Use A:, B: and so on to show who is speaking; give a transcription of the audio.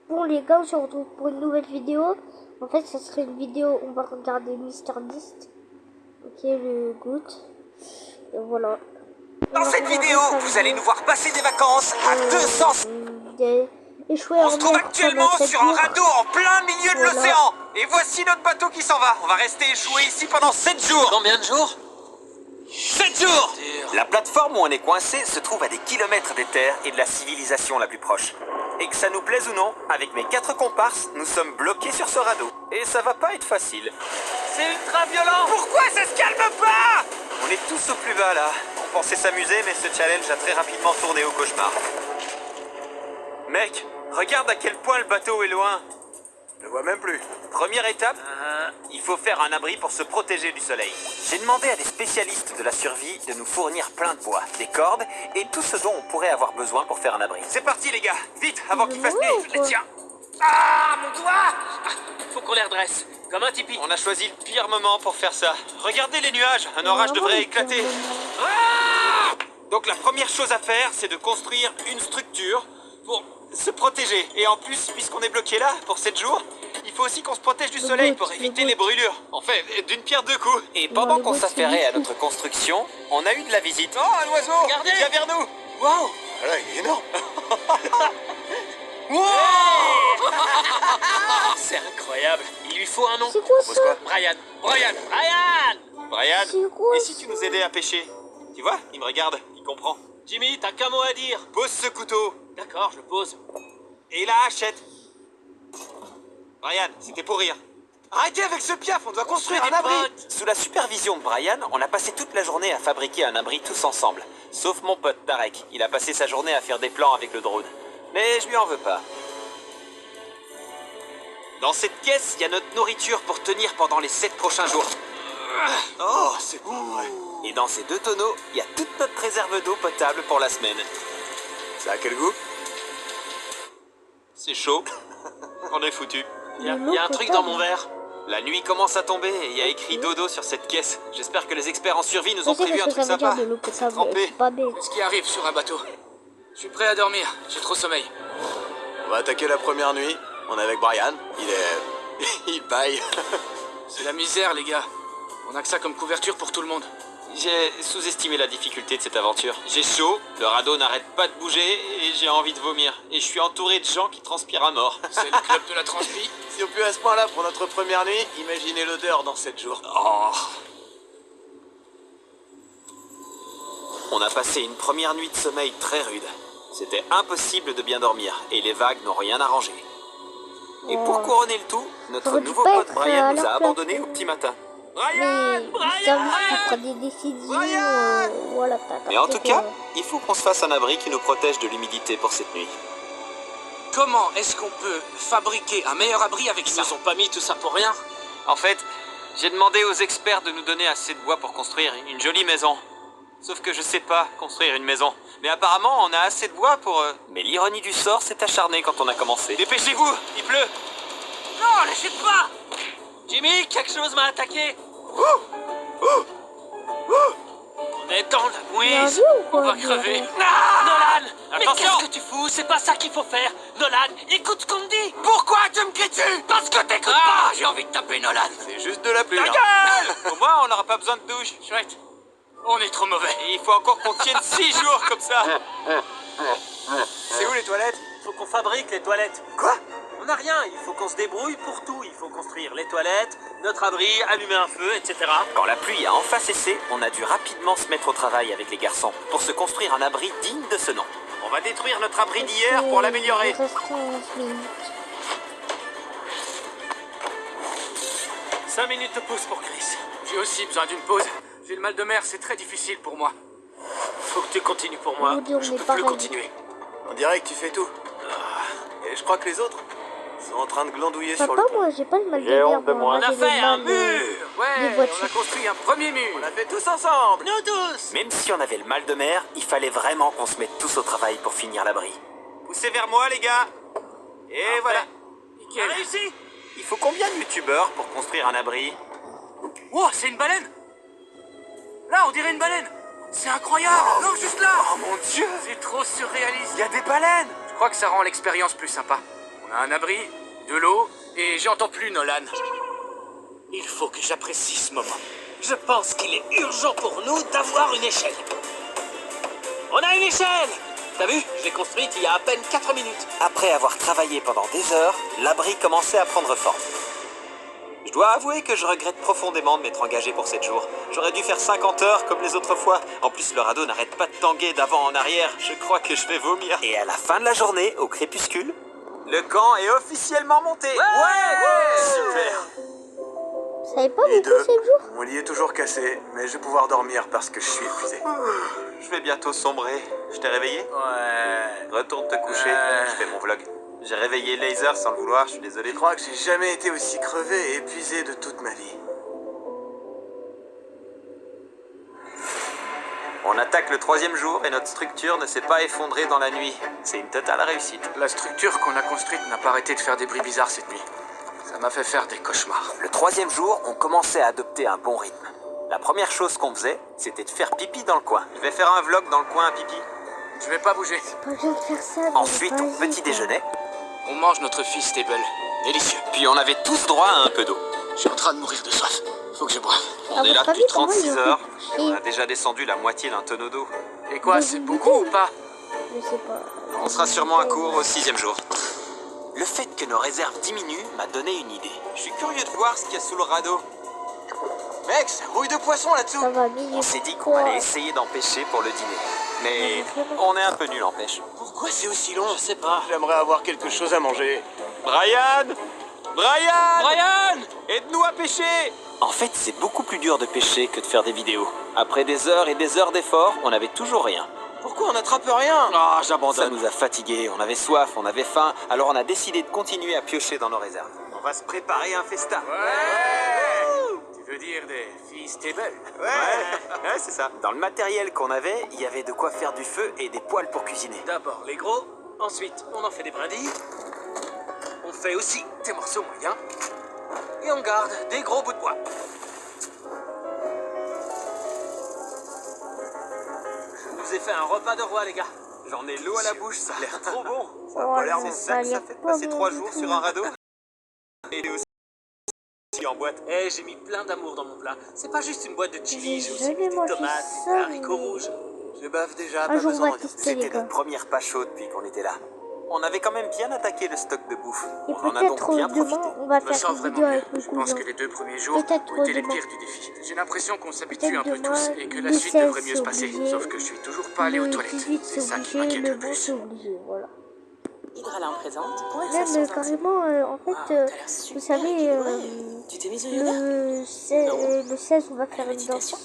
A: Bon les gars, on se retrouve pour une nouvelle vidéo. En fait, ça serait une vidéo, on va regarder Mister Beast. Ok, le good. Et voilà.
B: Dans cette vidéo, vous allez nous voir passer des vacances à 200...
A: On
B: se trouve actuellement sur un radeau en plein milieu de l'océan. Et voici notre bateau qui s'en va. On va rester échoué ici pendant 7 jours.
C: Combien de jours?
B: 7 jours. La plateforme où on est coincé se trouve à des kilomètres des terres et de la civilisation la plus proche. Et que ça nous plaise ou non, avec mes 4 comparses, nous sommes bloqués sur ce radeau. Et ça va pas être facile.
C: C'est ultra violent.
B: Pourquoi ça se calme pas? On est tous au plus bas là. On pensait s'amuser, mais ce challenge a très rapidement tourné au cauchemar. Mec, regarde à quel point le bateau est loin. Je le vois même plus. Première étape, il faut faire un abri pour se protéger du soleil. J'ai demandé à des spécialistes de la survie de nous fournir plein de bois, des cordes et tout ce dont on pourrait avoir besoin pour faire un abri. C'est parti les gars, vite, avant qu'il fasse nuit. Je les tiens. Ah, mon doigt!
C: Faut qu'on les redresse, comme un tipi.
B: On a choisi le pire moment pour faire ça. Regardez les nuages, un orage devrait éclater. Ah! Donc la première chose à faire, c'est de construire une structure pour se protéger. Et en plus, puisqu'on est bloqué là pour 7 jours, il faut aussi qu'on se protège du soleil pour éviter les brûlures. En fait, d'une pierre deux coups. Et pendant qu'on s'affairait à notre construction, on a eu de la visite. Oh, un oiseau!
C: Regardez!
B: Viens vers nous!
C: Wow!
B: Voilà, il est énorme!
C: Wow! C'est incroyable. Il lui faut un nom.
A: C'est quoi ça?
C: Brian. Brian.
B: Brian,
A: C'est quoi
B: et si tu nous aidais à pêcher? Tu vois, il me regarde, il comprend.
C: Jimmy, t'as qu'un mot à dire.
B: Pose ce couteau.
C: D'accord, je le pose.
B: Et la hachette. Brian, c'était pour rire. Arrêtez avec ce piaf, on doit construire un abri. Sous la supervision de Brian, on a passé toute la journée à fabriquer un abri tous ensemble. Sauf mon pote Tarek, il a passé sa journée à faire des plans avec le drone. Mais je lui en veux pas. Dans cette caisse, il y a notre nourriture pour tenir pendant les 7 prochains jours. Oh, c'est bon, ouais. Et dans ces 2 tonneaux, il y a toute notre réserve d'eau potable pour la semaine. Ça a quel goût? C'est chaud. On est foutu.
C: Il y a un truc dans mon verre.
B: La nuit commence à tomber et il y a écrit dodo sur cette caisse. J'espère que les experts en survie nous ont prévu un truc sympa. Trempé.
C: Ce qui arrive sur un bateau. Je suis prêt à dormir. J'ai trop sommeil.
D: On va attaquer la première nuit. On est avec Brian. Il est... il baille.
C: C'est la misère, les gars. On a que ça comme couverture pour tout le monde.
B: J'ai sous-estimé la difficulté de cette aventure. J'ai chaud, le radeau n'arrête pas de bouger et j'ai envie de vomir. Et je suis entouré de gens qui transpirent à mort.
C: C'est le club de la transpi.
D: Si on pue à ce point-là pour notre première nuit, imaginez l'odeur dans 7 jours.
B: Oh. On a passé une première nuit de sommeil très rude. C'était impossible de bien dormir et les vagues n'ont rien arrangé. Et pour couronner le tout, notre nouveau pote Brian nous a abandonnés au petit matin.
A: Mais il prend des décisions. Voilà,
B: Mais en tout cas, il faut qu'on se fasse un abri qui nous protège de l'humidité pour cette nuit.
C: Comment est-ce qu'on peut fabriquer un meilleur abri avec ça? Ils nous ont pas mis tout ça pour rien.
B: En fait, j'ai demandé aux experts de nous donner assez de bois pour construire une jolie maison. Sauf que je sais pas construire une maison. Mais apparemment, on a assez de bois pour... Mais l'ironie du sort s'est acharnée quand on a commencé. Dépêchez-vous, il pleut.
C: Non, lâchez pas! Jimmy, quelque chose m'a attaqué. On est dans la mouise. On va crever. Nolan! Mais qu'est-ce que tu fous? C'est pas ça qu'il faut faire. Nolan, écoute ce qu'on me dit. Pourquoi tu me cries dessus? Parce que t'écoutes pas. J'ai envie de taper Nolan.
D: C'est juste de la pluie.
B: Ta gueule! Au moins, on n'aura pas besoin de douche.
C: Chouette. On est trop mauvais.
B: Et il faut encore qu'on tienne 6 jours comme ça.
D: C'est où les toilettes?
C: Faut qu'on fabrique les toilettes.
D: Quoi?
C: On n'a rien, il faut qu'on se débrouille pour tout. Il faut construire les toilettes, notre abri, allumer un feu, etc.
B: Quand la pluie a enfin cessé, on a dû rapidement se mettre au travail avec les garçons pour se construire un abri digne de ce nom. On va détruire notre abri d'hier pour l'améliorer.
C: 5 minutes de pause pour Chris. J'ai aussi besoin d'une pause. J'ai le mal de mer, c'est très difficile pour moi. Faut que tu continues pour moi. Je peux plus continuer.
D: On dirait que tu fais tout. Et je crois que les autres sont en train de glandouiller sur
A: Papa,
D: le pont.
A: moi j'ai pas le mal de mer.
C: On a fait un mur. Ouais,
A: voitures.
C: on a construit un premier mur.
D: On l'a fait tous ensemble.
C: Nous tous.
B: Même si on avait le mal de mer, il fallait vraiment qu'on se mette tous au travail pour finir l'abri. Poussez vers moi les gars. Et
C: Parfait.
B: voilà.
C: Nickel. Réussi.
B: Il faut combien de youtubeurs pour construire un abri?
C: Wow, c'est une baleine. Là, on dirait une baleine. C'est incroyable. Non, juste là.
D: Oh mon dieu,
C: C'est trop surréaliste.
D: il y a des baleines.
C: Je crois que ça rend l'expérience plus sympa. On a un abri, de l'eau, et j'entends plus Nolan. Il faut que j'apprécie ce moment. Je pense qu'il est urgent pour nous d'avoir une échelle. On a une échelle! T'as vu? Je l'ai construite il y a à peine 4 minutes.
B: Après avoir travaillé pendant des heures, l'abri commençait à prendre forme. Je dois avouer que je regrette profondément de m'être engagé pour 7 jours. J'aurais dû faire 50 heures comme les autres fois. En plus, le radeau n'arrête pas de tanguer d'avant en arrière. Je crois que je vais vomir. Et à la fin de la journée, au crépuscule, le camp est officiellement monté. Ouais, super.
A: Vous savez pas
D: Les
A: beaucoup
D: deux,
A: 7 jours?
D: mon lit est toujours cassé, mais je vais pouvoir dormir parce que je suis épuisé.
B: Je vais bientôt sombrer. Je t'ai réveillé?
D: Ouais.
B: Retourne te coucher, je fais mon vlog. J'ai réveillé Laser sans le vouloir, je suis désolé.
D: Je crois que j'ai jamais été aussi crevé et épuisé de toute ma vie.
B: On attaque le 3e jour et notre structure ne s'est pas effondrée dans la nuit. C'est une totale réussite.
C: La structure qu'on a construite n'a pas arrêté de faire des bruits bizarres cette nuit. Ça m'a fait faire des cauchemars.
B: Le 3e jour, on commençait à adopter un bon rythme. La première chose qu'on faisait, c'était de faire pipi dans le coin. Je vais faire un vlog dans le coin à pipi.
C: Je vais pas bouger.
A: Pas besoin de faire ça. mais
B: Ensuite, au
A: vas-y,
B: petit
A: quoi.
B: déjeuner.
C: On mange notre fils Stable. Délicieux.
B: Puis on avait tous droit à un peu d'eau.
C: Je suis en train de mourir de soif. Faut que je boive.
B: On
A: À
B: est là
A: votre
B: depuis
A: avis, comment
B: 36
A: ils ont
B: heures.
A: fait
B: On a déjà descendu la moitié d'un tonneau d'eau.
C: Et quoi,
A: Mais
C: c'est
A: vous
C: beaucoup
A: goûtez
C: ou pas?
A: Je sais pas.
B: On sera sûrement à court au 6e jour. Le fait que nos réserves diminuent m'a donné une idée. Je suis curieux de voir ce qu'il y a sous le radeau.
D: Mec, ça rouille de poisson là-dessous.
A: Ça va, mais
B: On s'est dit qu'on allait essayer d'en pêcher pour le dîner. Mais on est un peu nul en pêche.
C: Pourquoi c'est aussi long? Je sais pas.
D: J'aimerais avoir quelque chose à manger.
B: Brian! Brian! Aide-nous à pêcher! En fait, c'est beaucoup plus dur de pêcher que de faire des vidéos. Après des heures et des heures d'efforts, on n'avait toujours rien.
D: Pourquoi on n'attrape rien?
B: Ah, j'abandonne. Ça nous a fatigués, on avait soif, on avait faim, alors on a décidé de continuer à piocher dans nos réserves. On va se préparer un festin.
C: Tu veux dire des filles Stable?
B: Ouais, c'est ça. Dans le matériel qu'on avait, il y avait de quoi faire du feu et des poêles pour cuisiner.
C: D'abord les gros, ensuite on en fait des brindilles. On fait aussi des morceaux moyens. Et on garde des gros bouts de bois. Je vous ai fait un repas de roi, les gars.
B: J'en ai l'eau à la bouche, ça a l'air trop bon.
A: Ça a pas l'air
B: C'est
A: bon.
B: ça que ça fait de passer 3 jours sur un radeau. Et aussi en boîte.
C: Eh, j'ai mis plein d'amour dans mon plat. C'est pas juste une boîte de chili, j'ai
A: J'ai
C: aussi
A: jamais
C: mis des
A: mangé
C: tomates,
A: ça,
C: des haricots
A: mais-
C: rouges.
D: Je bave déjà,
A: Un
D: pas
A: jour, on
D: besoin
A: va
D: de
A: tester les
B: C'était
A: gars.
B: notre première pas chaude depuis qu'on était là. On avait quand même bien attaqué le stock de bouffe.
A: Et
B: On en a donc
A: peut-être
B: bien
A: demain,
B: profité.
A: on va
C: Je me
A: faire
C: sens
A: une
C: vraiment
A: vidéo
C: bien.
A: avec le
C: Je pense
A: cousin.
C: que les 2 premiers jours
A: Peut-être
C: ont été les
A: demain.
C: pires du défi. J'ai l'impression qu'on s'habitue
A: Peut-être
C: un peu
A: demain,
C: tous et que la
A: le
C: suite
A: 16,
C: devrait mieux se
A: c'est
C: passer.
A: obligé.
C: Sauf que je suis toujours pas allé aux
A: Le
C: toilettes.
A: 18,
C: C'est ça qui
A: obligé,
C: m'inquiète
A: le
C: le
A: 11,
C: plus.
A: c'est obligé, voilà.
E: Hydralin présente.
A: Même carrément, en fait, vous savez,
E: Tu t'es mise au yoga?
A: le 16, on va faire une danse.